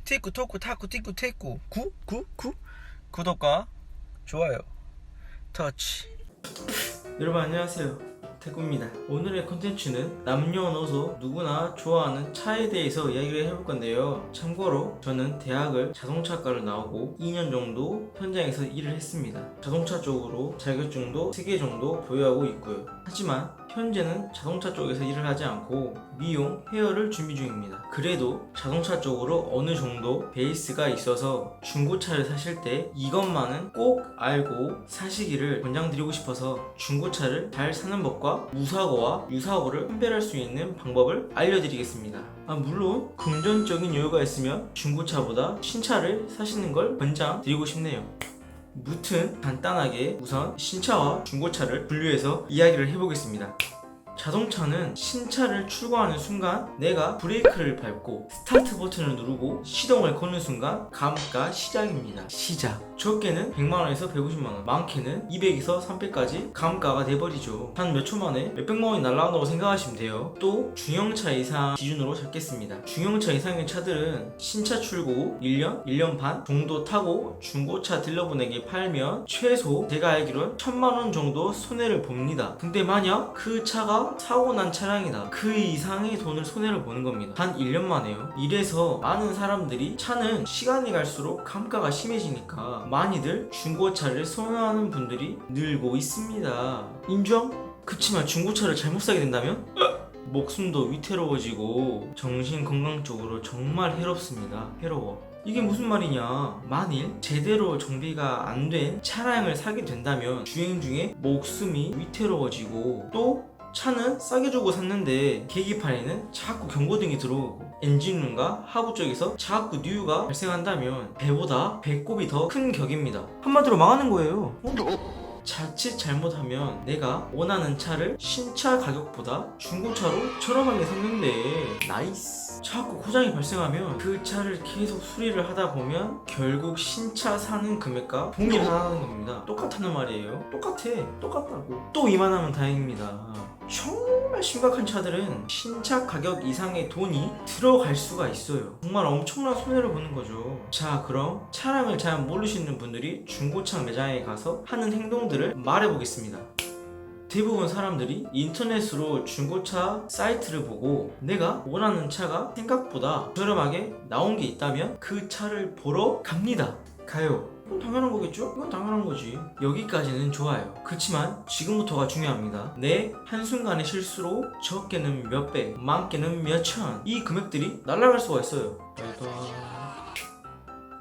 티쿠 토쿠 타쿠 티쿠 테쿠 구 구독과 좋아요 터치. 여러분 안녕하세요, 태구입니다. 오늘의 컨텐츠는 남녀노소 누구나 좋아하는 차에 대해서 이야기를 해볼 건데요. 참고로 저는 대학을 자동차과를 나오고 2년 정도 현장에서 일을 했습니다. 자동차 쪽으로 자격증도 3개 정도 보유하고 있고요. 하지만 현재는 자동차 쪽에서 일을 하지 않고 미용, 헤어를 준비 중입니다. 그래도 자동차 쪽으로 어느 정도 베이스가 있어서 중고차를 사실 때 이것만은 꼭 알고 사시기를 권장드리고 싶어서 중고차를 잘 사는 법과 무사고와 유사고를 판별할 수 있는 방법을 알려드리겠습니다. 물론 금전적인 여유가 있으면 중고차보다 신차를 사시는 걸 권장드리고 싶네요. 무튼 간단하게 우선 신차와 중고차를 분류해서 이야기를 해보겠습니다. 자동차는 신차를 출고하는 순간 내가 브레이크를 밟고 스타트 버튼을 누르고 시동을 거는 순간 감가 시작입니다. 시작. 적게는 100만원에서 150만원, 많게는 200에서 300까지 감가가 돼버리죠. 한 몇 초 만에 몇백만원이 날아간다고 생각하시면 돼요. 또 중형차 이상 기준으로 잡겠습니다. 중형차 이상의 차들은 신차 출고 후 1년, 1년 반 정도 타고 중고차 딜러분에게 팔면 최소 제가 알기론 1000만원 정도 손해를 봅니다. 근데 만약 그 차가 사고 난 차량이다, 그 이상의 돈을 손해를 보는 겁니다. 단 1년 만에요. 이래서 많은 사람들이 차는 시간이 갈수록 감가가 심해지니까 많이들 중고차를 선호하는 분들이 늘고 있습니다. 인정? 그치만 중고차를 잘못 사게 된다면 목숨도 위태로워지고 정신 건강 쪽으로 정말 해롭습니다. 해로워. 이게 무슨 말이냐, 만일 제대로 정비가 안 된 차량을 사게 된다면 주행 중에 목숨이 위태로워지고, 또 차는 싸게 주고 샀는데 계기판에는 자꾸 경고등이 들어오고 엔진룸과 하부 쪽에서 자꾸 뉴유가 발생한다면 배보다 배꼽이 더 큰 격입니다. 한마디로 망하는 거예요. 자칫 잘못하면 내가 원하는 차를 신차 가격보다 중고차로 저렴하게 샀는데 나이스, 자꾸 고장이 발생하면 그 차를 계속 수리를 하다 보면 결국 신차 사는 금액과 동일하다는 겁니다. 똑같다는 말이에요. 똑같다고. 또 이만하면 다행입니다. 정말 심각한 차들은 신차 가격 이상의 돈이 들어갈 수가 있어요. 정말 엄청난 손해를 보는 거죠. 자, 그럼 차량을 잘 모르시는 분들이 중고차 매장에 가서 하는 행동들을 말해보겠습니다. 대부분 사람들이 인터넷으로 중고차 사이트를 보고 내가 원하는 차가 생각보다 저렴하게 나온 게 있다면 그 차를 보러 가요. 그건 당연한 거겠죠? 이건 당연한 거지. 여기까지는 좋아요. 그렇지만 지금부터가 중요합니다. 내 한순간의 실수로 적게는 몇백, 많게는 몇천, 이 금액들이 날아갈 수가 있어요.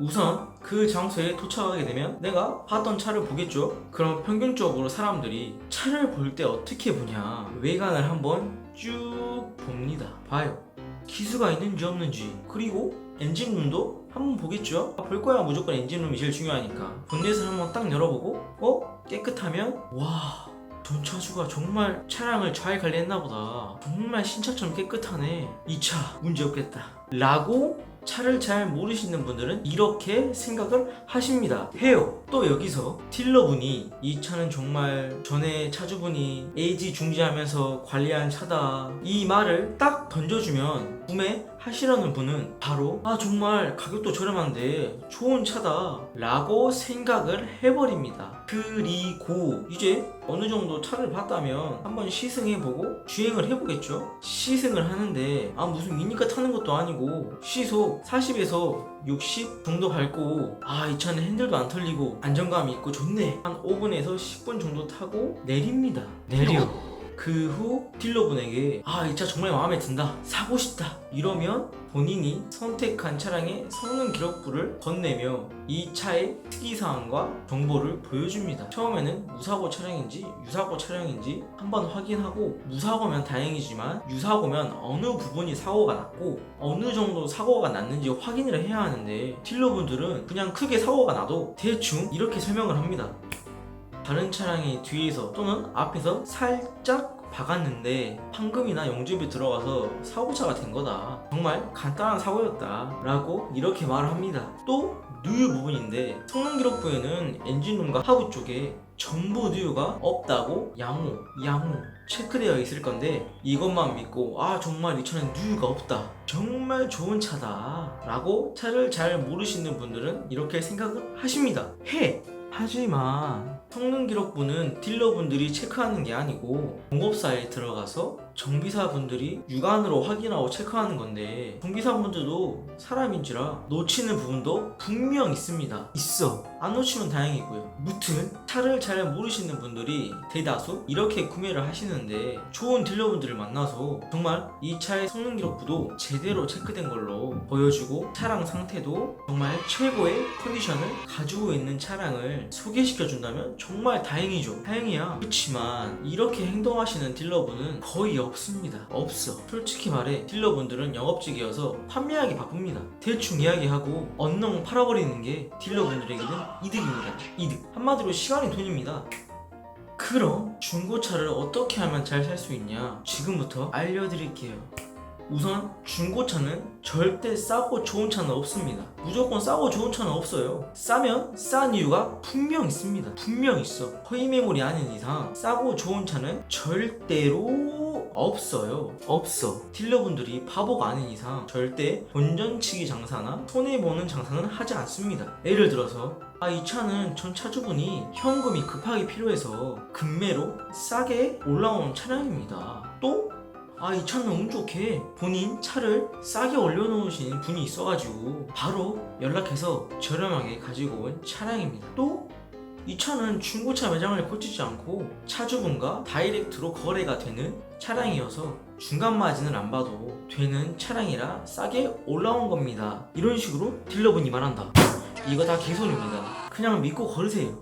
우선 그 장소에 도착하게 되면 내가 봤던 차를 보겠죠? 그럼 평균적으로 사람들이 차를 볼 때 어떻게 보냐, 외관을 한번 쭉 봅니다. 봐요. 기수가 있는지 없는지, 그리고 엔진룸도 한번 보겠죠? 볼 거야. 무조건 엔진룸이 제일 중요하니까. 본넷을 한번 딱 열어보고 깨끗하면 와, 전차주가 정말 차량을 잘 관리했나 보다, 정말 신차처럼 깨끗하네, 이 차 문제없겠다 라고 차를 잘 모르시는 분들은 이렇게 생각을 하십니다. 해요. 또 여기서 딜러분이 이 차는 정말 전에 차주분이 애지중지하면서 관리한 차다, 이 말을 딱 던져주면 구매하시려는 분은 바로 정말 가격도 저렴한데 좋은 차다 라고 생각을 해버립니다. 그리고 이제 어느 정도 차를 봤다면 한번 시승해보고 주행을 해보겠죠? 시승을 하는데 무슨 미니카 타는 것도 아니고 시속 40에서 60 정도 밟고 이 차는 핸들도 안 털리고 안정감이 있고 좋네, 한 5분에서 10분 정도 타고 내립니다. 그 후 딜러분에게 이 차 정말 마음에 든다, 사고 싶다 이러면 본인이 선택한 차량의 성능 기록부를 건네며 이 차의 특이사항과 정보를 보여줍니다. 처음에는 무사고 차량인지 유사고 차량인지 한번 확인하고, 무사고면 다행이지만 유사고면 어느 부분이 사고가 났고 어느 정도 사고가 났는지 확인을 해야 하는데, 딜러분들은 그냥 크게 사고가 나도 대충 이렇게 설명을 합니다. 다른 차량이 뒤에서 또는 앞에서 살짝 박았는데 판금이나 용접이 들어가서 사고차가 된 거다, 정말 간단한 사고였다 라고 이렇게 말을 합니다. 또 누유 부분인데 성능 기록부에는 엔진룸과 하부 쪽에 전부 누유가 없다고 양호 체크되어 있을 건데 이것만 믿고 정말 이 차는 누유가 없다, 정말 좋은 차다 라고 차를 잘 모르시는 분들은 이렇게 생각을 하십니다. 하지만 성능 기록부는 딜러분들이 체크하는 게 아니고 공업사에 들어가서 정비사분들이 육안으로 확인하고 체크하는 건데, 정비사분들도 사람인지라 놓치는 부분도 분명 있습니다. 안 놓치면 다행이고요. 무튼 차를 잘 모르시는 분들이 대다수 이렇게 구매를 하시는데, 좋은 딜러분들을 만나서 정말 이 차의 성능 기록부도 제대로 체크된 걸로 보여주고 차량 상태도 정말 최고의 컨디션을 가지고 있는 차량을 소개시켜 준다면 정말 다행이죠. 다행이야. 그렇지만 이렇게 행동하시는 딜러분은 거의 없습니다. 솔직히 말해 딜러분들은 영업직이어서 판매하기 바쁩니다. 대충 이야기하고 언능 팔아버리는 게 딜러분들에게는 이득입니다. 한마디로 시간이 돈입니다. 그럼 중고차를 어떻게 하면 잘 살 수 있냐, 지금부터 알려드릴게요. 우선 중고차는 절대 싸고 좋은 차는 없습니다. 무조건 싸고 좋은 차는 없어요. 싸면 싼 이유가 분명 있습니다. 분명 있어. 허위 매물이 아닌 이상 싸고 좋은 차는 절대로 없어요. 딜러분들이 바보가 아닌 이상 절대 본전치기 장사나 손해보는 장사는 하지 않습니다. 예를 들어서 이 차는 전 차주분이 현금이 급하게 필요해서 금매로 싸게 올라온 차량입니다. 또 이 차는 운 좋게 본인 차를 싸게 올려놓으신 분이 있어가지고 바로 연락해서 저렴하게 가지고 온 차량입니다. 또 이 차는 중고차 매장을 거치지 않고 차주분과 다이렉트로 거래가 되는 차량이어서 중간 마진을 안 봐도 되는 차량이라 싸게 올라온 겁니다. 이런 식으로 딜러분이 말한다. 이거 다 개소리입니다. 그냥 믿고 걸으세요.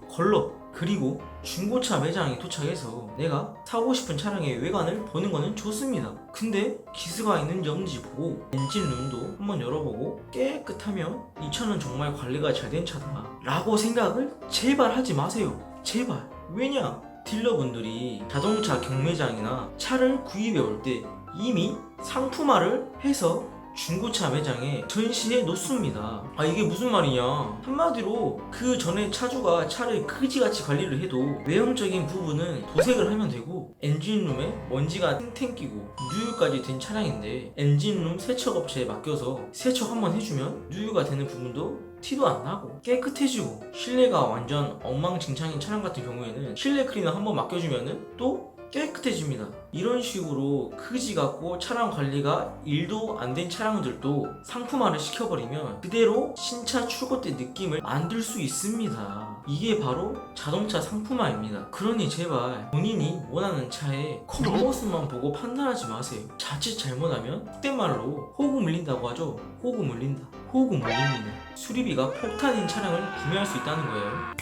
그리고 중고차 매장에 도착해서 내가 사고 싶은 차량의 외관을 보는 거는 좋습니다. 근데 기스가 있는지 없는지 보고 엔진룸도 한번 열어보고 깨끗하면 이 차는 정말 관리가 잘 된 차다 라고 생각을 제발 하지 마세요. 제발. 왜냐? 딜러분들이 자동차 경매장이나 차를 구입해 올 때 이미 상품화를 해서 중고차 매장에 전시해 놓습니다. 이게 무슨 말이냐, 한마디로 그 전에 차주가 차를 그지같이 관리를 해도 외형적인 부분은 도색을 하면 되고, 엔진룸에 먼지가 탱탱 끼고 누유까지 된 차량인데 엔진룸 세척업체에 맡겨서 세척 한번 해주면 누유가 되는 부분도 티도 안 나고 깨끗해지고, 실내가 완전 엉망진창인 차량 같은 경우에는 실내 클리너 한번 맡겨주면은 또 깨끗해집니다. 이런 식으로 그지 같고 차량 관리가 1도 안 된 차량들도 상품화를 시켜버리면 그대로 신차 출고 때 느낌을 만들 수 있습니다. 이게 바로 자동차 상품화입니다. 그러니 제발 본인이 원하는 차의 겉모습만 보고 판단하지 마세요. 자칫 잘못하면 속된 말로 호구 물린다고 하죠. 호구 물립니다. 수리비가 폭탄인 차량을 구매할 수 있다는 거예요.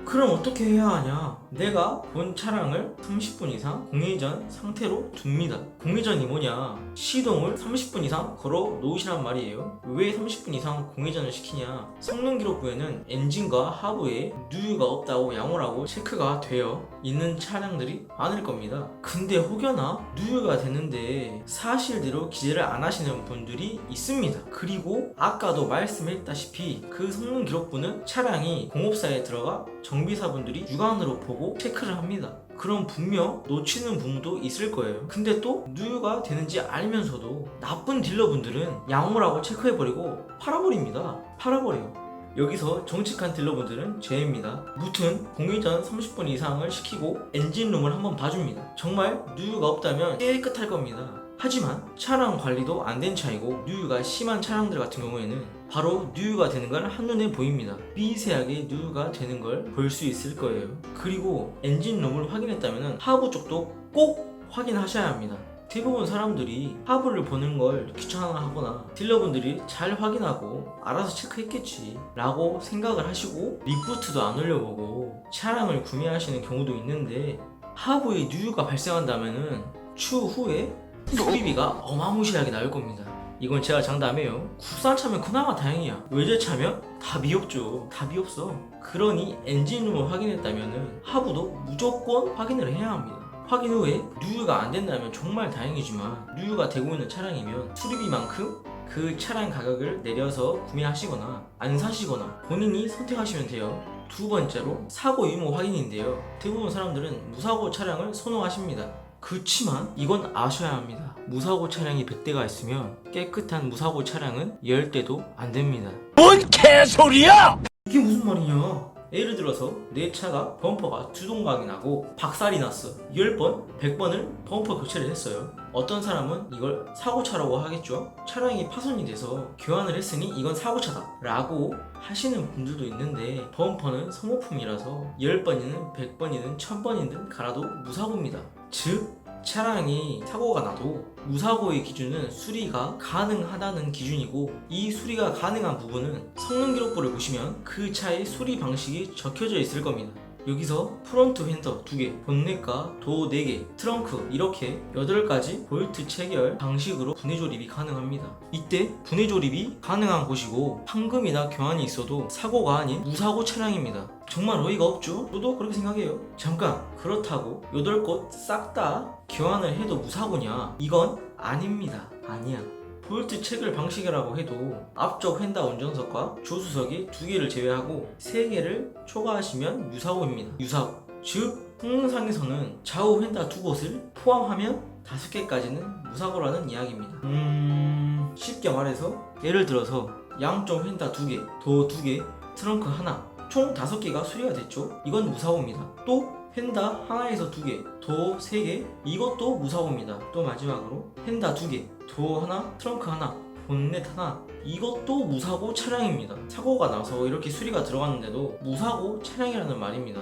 그럼 어떻게 해야 하냐? 내가 본 차량을 30분 이상 공회전 상태로 둡니다. 공회전이 뭐냐? 시동을 30분 이상 걸어 놓으시란 말이에요. 왜 30분 이상 공회전을 시키냐? 성능 기록부에는 엔진과 하부에 누유가 없다고 양호라고 체크가 되어 있는 차량들이 많을 겁니다. 근데 혹여나 누유가 되는데 사실대로 기재를 안 하시는 분들이 있습니다. 그리고 아까도 말씀했다시피 그 성능 기록부는 차량이 공업사에 들어가 정비사분들이 육안으로 보고 체크를 합니다. 그럼 분명 놓치는 부분도 있을 거예요. 근데 또 누유가 되는지 알면서도 나쁜 딜러분들은 양호라고 체크해버리고 팔아버려요. 여기서 정직한 딜러분들은 죄입니다. 무튼 공회전 30분 이상을 시키고 엔진룸을 한번 봐줍니다. 정말 누유가 없다면 깨끗할 겁니다. 하지만 차량 관리도 안 된 차이고 누유가 심한 차량들 같은 경우에는 바로 누유가 되는 걸 한눈에 보입니다. 미세하게 누유가 되는 걸 볼 수 있을 거예요. 그리고 엔진룸을 확인했다면 하부 쪽도 꼭 확인하셔야 합니다. 대부분 사람들이 하부를 보는 걸 귀찮아하거나 딜러분들이 잘 확인하고 알아서 체크했겠지 라고 생각을 하시고 리프트도 안 올려보고 차량을 구매하시는 경우도 있는데, 하부에 누유가 발생한다면 추후에 수리비가 어마무시하게 나올 겁니다. 이건 제가 장담해요. 국산차면 그나마 다행이야. 외제차면 답이 없죠. 답이 없어. 그러니 엔진룸을 확인했다면 하부도 무조건 확인을 해야 합니다. 확인 후에 누유가 안 된다면 정말 다행이지만, 누유가 되고 있는 차량이면 수리비만큼 그 차량 가격을 내려서 구매하시거나 안 사시거나 본인이 선택하시면 돼요. 두 번째로 사고 유무 확인인데요. 대부분 사람들은 무사고 차량을 선호하십니다. 그치만 이건 아셔야 합니다. 무사고 차량이 100대가 있으면 깨끗한 무사고 차량은 10대도 안 됩니다. 뭔 개소리야! 이게 무슨 말이냐? 예를 들어서 내 차가 범퍼가 주동각이 나고 박살이 났어. 10번, 100번을 범퍼 교체를 했어요. 어떤 사람은 이걸 사고차라고 하겠죠. 차량이 파손이 돼서 교환을 했으니 이건 사고차다 라고 하시는 분들도 있는데, 범퍼는 소모품이라서 10번이든 100번이든 1000번이든 갈아도 무사고입니다. 즉 차량이 사고가 나도 무사고의 기준은 수리가 가능하다는 기준이고, 이 수리가 가능한 부분은 성능 기록부를 보시면 그 차의 수리 방식이 적혀져 있을 겁니다. 여기서 프론트 휀더 2개, 본넷과 도어 4개, 트렁크 이렇게 8가지 볼트 체결 방식으로 분해 조립이 가능합니다. 이때 분해 조립이 가능한 곳이고 판금이나 교환이 있어도 사고가 아닌 무사고 차량입니다. 정말 어이가 없죠? 저도 그렇게 생각해요. 잠깐, 그렇다고 8곳 싹 다 교환을 해도 무사고냐? 이건 아닙니다. 아니야. 볼트 체결 방식이라고 해도 앞쪽 휀다 운전석과 조수석이 2개를 제외하고 3개를 초과하시면 유사고입니다. 유사고. 즉 성능상에서는 좌우 휀다 2곳을 포함하면 5개까지는 무사고라는 이야기입니다. 쉽게 말해서 예를 들어서 양쪽 휀다 2개, 도어 2개, 트렁크 하나, 총 5개가 수리가 됐죠? 이건 무사고입니다. 또 휀다 하나에서 2개, 도어 3개, 이것도 무사고입니다. 또 마지막으로 휀다 2개, 도어 하나, 트렁크 하나, 본넷 하나, 이것도 무사고 차량입니다. 사고가 나서 이렇게 수리가 들어갔는데도 무사고 차량이라는 말입니다.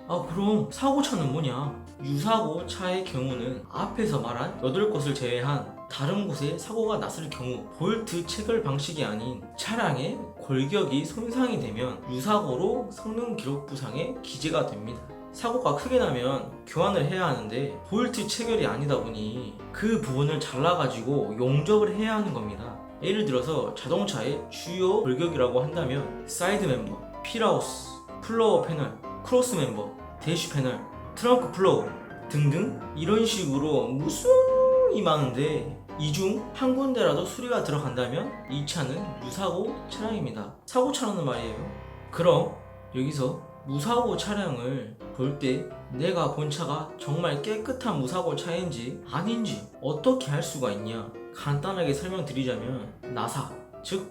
아, 그럼 사고차는 뭐냐? 유사고 차의 경우는 앞에서 말한 8곳을 제외한 다른 곳에 사고가 났을 경우 볼트 체결 방식이 아닌 차량의 골격이 손상이 되면 유사고로 성능 기록부상에 기재가 됩니다. 사고가 크게 나면 교환을 해야 하는데 볼트 체결이 아니다 보니 그 부분을 잘라가지고 용접을 해야 하는 겁니다. 예를 들어서 자동차의 주요 골격이라고 한다면 사이드 멤버, 필하우스, 플로어 패널, 크로스 멤버, 대쉬 패널, 트렁크 플로어 등등 이런 식으로 무수히 많은데 이 중 한 군데라도 수리가 들어간다면 이 차는 무사고 차량입니다. 사고차라는 말이에요. 그럼 여기서 무사고 차량을 볼 때 내가 본 차가 정말 깨끗한 무사고 차인지 아닌지 어떻게 알 수가 있냐? 간단하게 설명드리자면 나사, 즉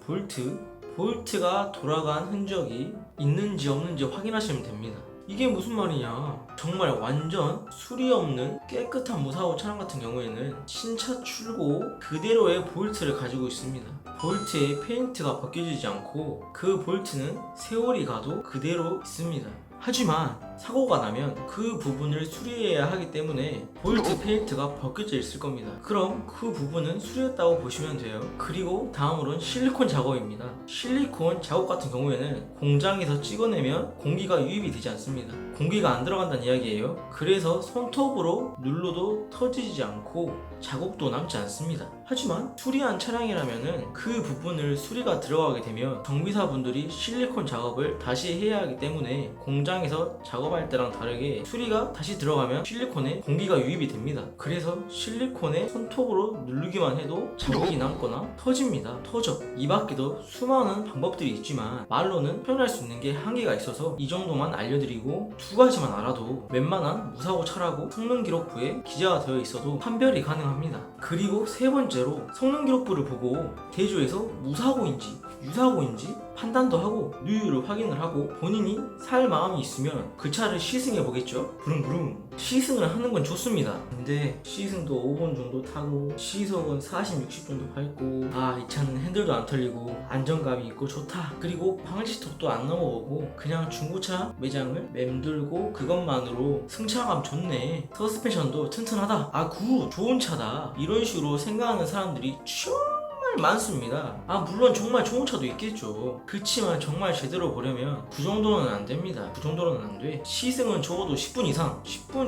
볼트가 돌아간 흔적이 있는지 없는지 확인하시면 됩니다. 이게 무슨 말이냐? 정말 완전 수리 없는 깨끗한 무사고 차량 같은 경우에는 신차 출고 그대로의 볼트를 가지고 있습니다. 볼트에 페인트가 벗겨지지 않고 그 볼트는 세월이 가도 그대로 있습니다. 하지만 사고가 나면 그 부분을 수리해야 하기 때문에 볼트 페인트가 벗겨져 있을 겁니다. 그럼 그 부분은 수리했다고 보시면 돼요. 그리고 다음으로는 실리콘 작업입니다. 실리콘 작업 같은 경우에는 공장에서 찍어내면 공기가 유입이 되지 않습니다. 공기가 안 들어간다는 이야기예요. 그래서 손톱으로 눌러도 터지지 않고 자국도 남지 않습니다. 하지만 수리한 차량이라면 그 부분을 수리가 들어가게 되면 정비사분들이 실리콘 작업을 다시 해야 하기 때문에 공장에서 작업할 때랑 다르게 수리가 다시 들어가면 실리콘에 공기가 유입이 됩니다. 그래서 실리콘에 손톱으로 누르기만 해도 자국이 남거나 터집니다. 터져. 이 밖에도 수많은 방법들이 있지만 말로는 표현할 수 있는 게 한계가 있어서 이 정도만 알려드리고 2가지만 알아도 웬만한 무사고 차라고 성능 기록부에 기재가 되어 있어도 판별이 가능합니다. 그리고 3번째로 성능 기록부를 보고 대조해서 무사고인지 유사고인지 판단도 하고 누유를 확인을 하고 본인이 살 마음이 있으면 그 차를 시승해 보겠죠. 부릉부릉. 시승을 하는 건 좋습니다. 근데 시승도 5번 정도 타고 시속은 40, 60 정도 밟고 이 차는 핸들도 안 털리고 안정감이 있고 좋다. 그리고 방지턱도 안 넘어오고 그냥 중고차 매장을 맴돌고 그것만으로 승차감 좋네, 서스펜션도 튼튼하다, 굿, 좋은 차다, 이런 식으로 생각하는 사람들이 많습니다. 물론 정말 좋은 차도 있겠죠. 그치만 정말 제대로 보려면 그 정도는 안 됩니다. 그 정도는 안 돼. 시승은 적어도 10분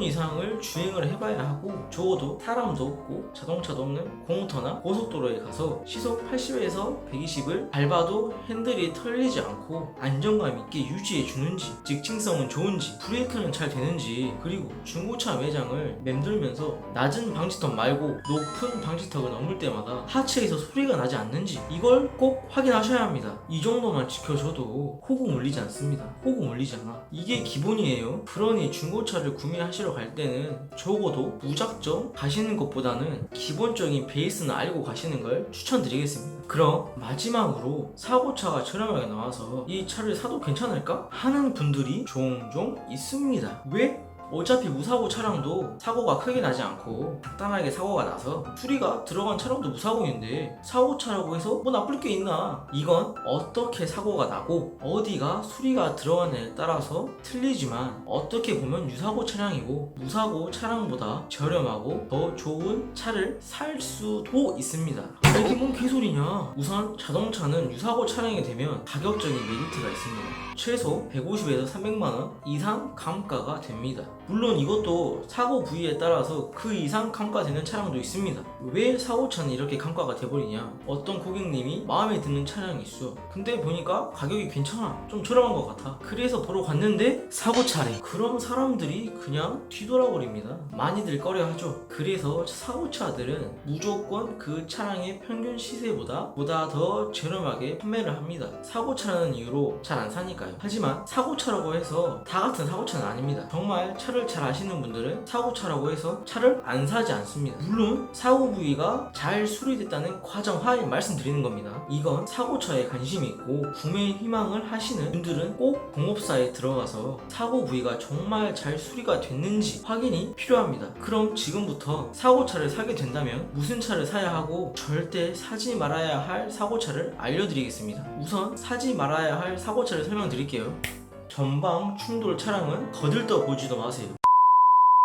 이상을 주행을 해봐야 하고, 적어도 사람도 없고 자동차도 없는 공터나 고속도로에 가서 시속 80에서 120을 밟아도 핸들이 털리지 않고 안정감 있게 유지해 주는지, 직진성은 좋은지, 브레이크는 잘 되는지, 그리고 중고차 매장을 맴돌면서 낮은 방지턱 말고 높은 방지턱을 넘을 때마다 하체에서 소리가 소리가 나지 않는지 이걸 꼭 확인하셔야 합니다. 이 정도만 지켜줘도 호구 물리지 않습니다. 호구 물리지 않아. 이게 기본이에요. 그러니 중고차를 구매하시러 갈 때는 적어도 무작정 가시는 것보다는 기본적인 베이스는 알고 가시는 걸 추천드리겠습니다. 그럼 마지막으로 사고차가 저렴하게 나와서 이 차를 사도 괜찮을까? 하는 분들이 종종 있습니다. 왜? 어차피 무사고 차량도 사고가 크게 나지 않고 간단하게 사고가 나서 수리가 들어간 차량도 무사고인데 사고차라고 해서 뭐 나쁠 게 있나? 이건 어떻게 사고가 나고 어디가 수리가 들어가냐에 따라서 틀리지만 어떻게 보면 유사고 차량이고 무사고 차량보다 저렴하고 더 좋은 차를 살 수도 있습니다. 이게 뭔 개소리냐? 우선 자동차는 유사고 차량이 되면 가격적인 메리트가 있습니다. 최소 150에서 300만원 이상 감가가 됩니다. 물론 이것도 사고 부위에 따라서 그 이상 감가되는 차량도 있습니다. 왜 사고차는 이렇게 감가가 돼버리냐? 어떤 고객님이 마음에 드는 차량이 있어. 근데 보니까 가격이 괜찮아. 좀 저렴한 것 같아. 그래서 보러 갔는데 사고차래. 그럼 사람들이 그냥 뒤돌아버립니다. 많이들 꺼려하죠. 그래서 사고차들은 무조건 그 차량의 평균 시세보다 더 저렴하게 판매를 합니다. 사고차라는 이유로 잘 안 사니까요. 하지만 사고차라고 해서 다 같은 사고차는 아닙니다. 정말 차를 잘 아시는 분들은 사고차라고 해서 차를 안 사지 않습니다. 물론 사고 부위가 잘 수리됐다는 과정하에 말씀드리는 겁니다. 이건 사고차에 관심이 있고 구매 희망을 하시는 분들은 꼭 공업사에 들어가서 사고 부위가 정말 잘 수리가 됐는지 확인이 필요합니다. 그럼 지금부터 사고차를 사게 된다면 무슨 차를 사야 하고 절대 사지 말아야 할 사고차를 알려드리겠습니다. 우선 사지 말아야 할 사고차를 설명드릴게요. 전방 충돌 차량은 거들떠 보지도 마세요.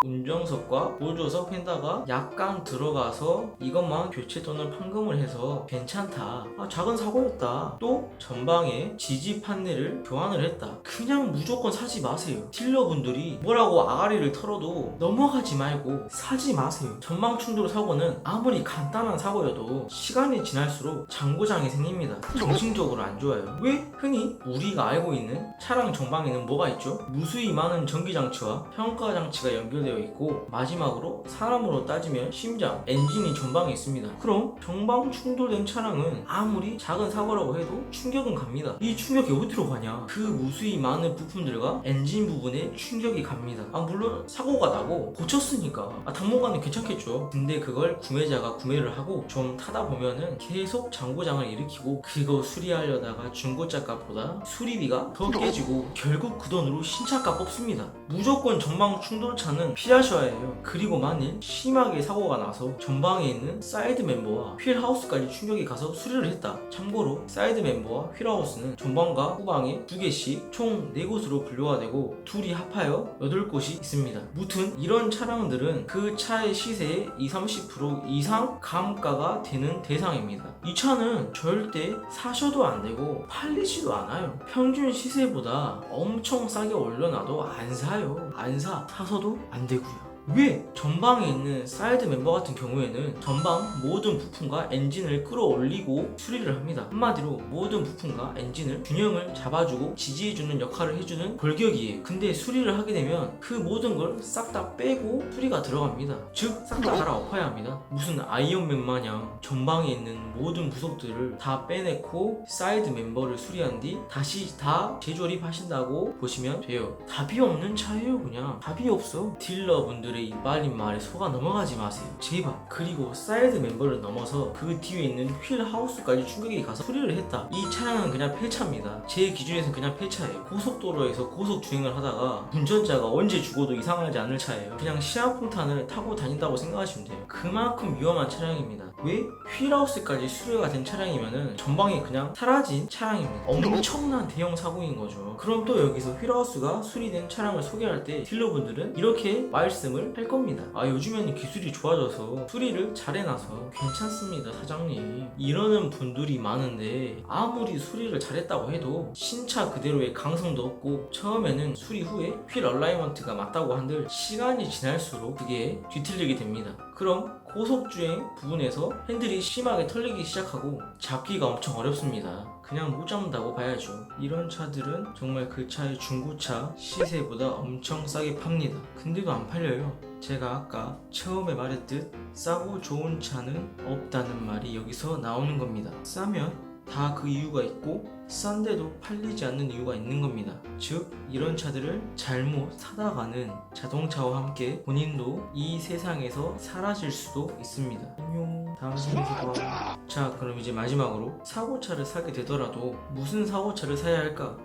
운전석과 보조석 펜다가 약간 들어가서 이것만 교체 또는 판금을 해서 괜찮다. 작은 사고였다. 또 전방에 지지 판넬을 교환을 했다. 그냥 무조건 사지 마세요. 딜러분들이 뭐라고 아가리를 털어도 넘어가지 말고 사지 마세요. 전방 충돌 사고는 아무리 간단한 사고여도 시간이 지날수록 장고장이 생깁니다. 정신적으로 안 좋아요. 왜? 흔히 우리가 알고 있는 차량 전방에는 뭐가 있죠? 무수히 많은 전기장치와 평가장치가 연결되어 있고 마지막으로 사람으로 따지면 심장, 엔진이 전방에 있습니다. 그럼 전방 충돌된 차량은 아무리 작은 사고라고 해도 충격은 갑니다. 이 충격이 어디로 가냐? 그 무수히 많은 부품들과 엔진 부분에 충격이 갑니다. 물론 사고가 나고 고쳤으니까 당분간은 괜찮겠죠. 근데 그걸 구매자가 구매를 하고 좀 타다 보면은 계속 장고장을 일으키고 그거 수리하려다가 중고차 값보다 수리비가 더 깨지고 결국 그 돈으로 신차값 뽑습니다. 무조건 전방 충돌차는 피하셔야 해요. 그리고 만일 심하게 사고가 나서 전방에 있는 사이드 멤버와 휠하우스까지 충격이 가서 수리를 했다. 참고로 사이드 멤버와 휠하우스는 전방과 후방에 2개씩 총 4곳으로 분류가 되고 둘이 합하여 8곳이 있습니다. 무튼 이런 차량들은 그 차의 시세의 20-30% 이상 감가가 되는 대상입니다. 이 차는 절대 사셔도 안 되고 팔리지도 않아요. 평균 시세보다 엄청 싸게 올려놔도 안 사요. 안 사. 사서도 안 되고요. 왜? 전방에 있는 사이드 멤버 같은 경우에는 전방 모든 부품과 엔진을 끌어올리고 수리를 합니다. 한마디로 모든 부품과 엔진을 균형을 잡아주고 지지해주는 역할을 해주는 골격이에요. 근데 수리를 하게 되면 그 모든 걸 싹 다 빼고 수리가 들어갑니다. 즉 싹 다 갈아엎어야 합니다. 무슨 아이언맨 마냥 전방에 있는 모든 부속들을 다 빼내고 사이드 멤버를 수리한 뒤 다시 다 재조립하신다고 보시면 돼요. 답이 없는 차예요. 그냥 답이 없어. 딜러분들의 이 빨린 말에 속아 넘어가지 마세요. 제발. 그리고 사이드 멤버를 넘어서 그 뒤에 있는 휠하우스까지 충격이 가서 수리를 했다. 이 차량은 그냥 폐차입니다. 제 기준에서는 그냥 폐차예요. 고속도로에서 고속 주행을 하다가 운전자가 언제 죽어도 이상하지 않을 차예요. 그냥 시한폭탄을 타고 다닌다고 생각하시면 돼요. 그만큼 위험한 차량입니다. 왜? 휠하우스까지 수리가 된 차량이면은 전방에 그냥 사라진 차량입니다. 엄청난 대형 사고인 거죠. 그럼 또 여기서 휠하우스가 수리된 차량을 소개할 때 딜러분들은 이렇게 말씀을 할 겁니다. 요즘에는 기술이 좋아져서 수리를 잘 해놔서 괜찮습니다 사장님, 이러는 분들이 많은데 아무리 수리를 잘했다고 해도 신차 그대로의 강성도 없고 처음에는 수리 후에 휠 얼라이먼트가 맞다고 한들 시간이 지날수록 그게 뒤틀리게 됩니다. 그럼 고속주행 부분에서 핸들이 심하게 털리기 시작하고 잡기가 엄청 어렵습니다. 그냥 못 잡는다고 봐야죠. 이런 차들은 정말 그 차의 중고차 시세보다 엄청 싸게 팝니다. 근데도 안 팔려요. 제가 아까 처음에 말했듯 싸고 좋은 차는 없다는 말이 여기서 나오는 겁니다. 싸면 다 그 이유가 있고 싼데도 팔리지 않는 이유가 있는 겁니다. 즉 이런 차들을 잘못 사다가는 자동차와 함께 본인도 이 세상에서 사라질 수도 있습니다. 안녕. 다음 생에서 봐. 자, 그럼 이제 마지막으로 사고차를 사게 되더라도 무슨 사고차를 사야 할까?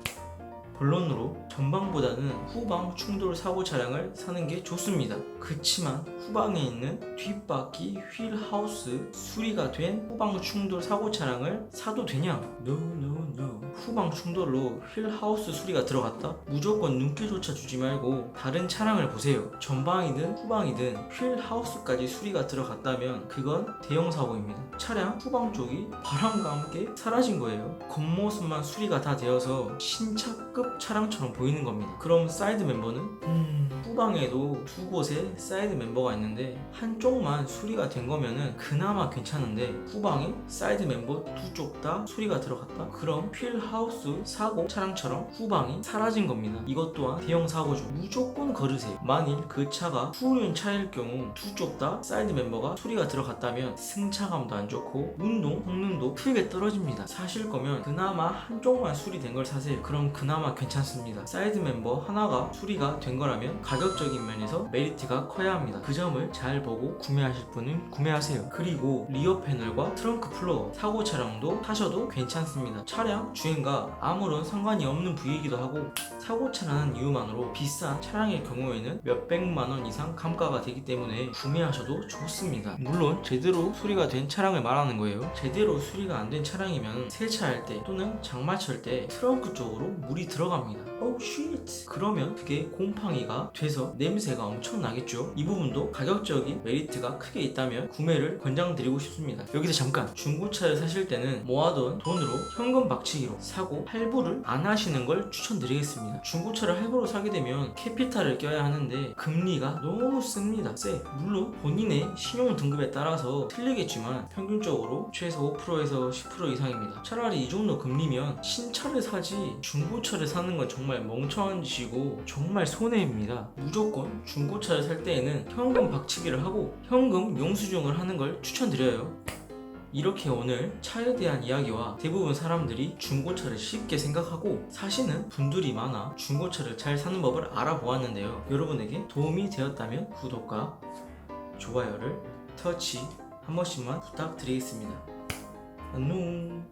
본론으로 전방보다는 후방 충돌 사고 차량을 사는 게 좋습니다. 그치만 후방에 있는 뒷바퀴 휠 하우스 수리가 된 후방 충돌 사고 차량을 사도 되냐? No no no. 후방 충돌로 휠 하우스 수리가 들어갔다? 무조건 눈길조차 주지 말고 다른 차량을 보세요. 전방이든 후방이든 휠 하우스까지 수리가 들어갔다면 그건 대형 사고입니다. 차량 후방 쪽이 바람과 함께 사라진 거예요. 겉모습만 수리가 다 되어서 신차급 차량처럼 보이는 겁니다. 그럼 사이드 멤버는? 후방에도 두 곳에 사이드 멤버가 있는데 한쪽만 수리가 된 거면은 그나마 괜찮은데 후방에 사이드 멤버 두 쪽 다 수리가 들어갔다? 그럼 휠 하우스 사고 차량처럼 후방이 사라진 겁니다. 이것 또한 대형 사고죠. 무조건 걸으세요. 만일 그 차가 후륜 차일 경우 두 쪽 다 사이드 멤버가 수리가 들어갔다면 승차감도 안 좋고 운동 성능도 크게 떨어집니다. 사실 거면 그나마 한쪽만 수리된 걸 사세요. 그럼 그나마 괜찮습니다. 사이드 멤버 하나가 수리가 된 거라면 가격적인 면에서 메리트가 커야 합니다. 그 점을 잘 보고 구매하실 분은 구매하세요. 그리고 리어 패널과 트렁크 플로어 사고 차량도 사셔도 괜찮습니다. 차량 주행과 아무런 상관이 없는 부위이기도 하고 사고 차라는 이유만으로 비싼 차량일 경우에는 몇백만원 이상 감가가 되기 때문에 구매하셔도 좋습니다. 물론 제대로 수리가 된 차량을 말하는 거예요. 제대로 수리가 안 된 차량이면 세차할 때 또는 장마철 때 트렁크 쪽으로 물이 들어갑니다. Oh shit. 그러면 그게 곰팡이가 돼서 냄새가 엄청 나겠죠. 이 부분도 가격적인 메리트가 크게 있다면 구매를 권장드리고 싶습니다. 여기서 잠깐, 중고차를 사실 때는 모아둔 돈으로 현금 박치기로 사고 할부를 안 하시는 걸 추천드리겠습니다. 중고차를 할부로 사게 되면 캐피탈을 껴야 하는데 금리가 너무 셉니다. 물론 본인의 신용 등급에 따라서 틀리겠지만 평균적으로 최소 5%에서 10% 이상입니다. 차라리 이 정도 금리면 신차를 사지 중고차를 사는 건 정말 멍청한 짓이고 정말 손해입니다. 무조건 중고차를 살 때에는 현금 박치기를 하고 현금 영수증을 하는 걸 추천드려요. 이렇게 오늘 차에 대한 이야기와 대부분 사람들이 중고차를 쉽게 생각하고 사시는 분들이 많아 중고차를 잘 사는 법을 알아보았는데요. 여러분에게 도움이 되었다면 구독과 좋아요를 터치 한 번씩만 부탁드리겠습니다. 안녕.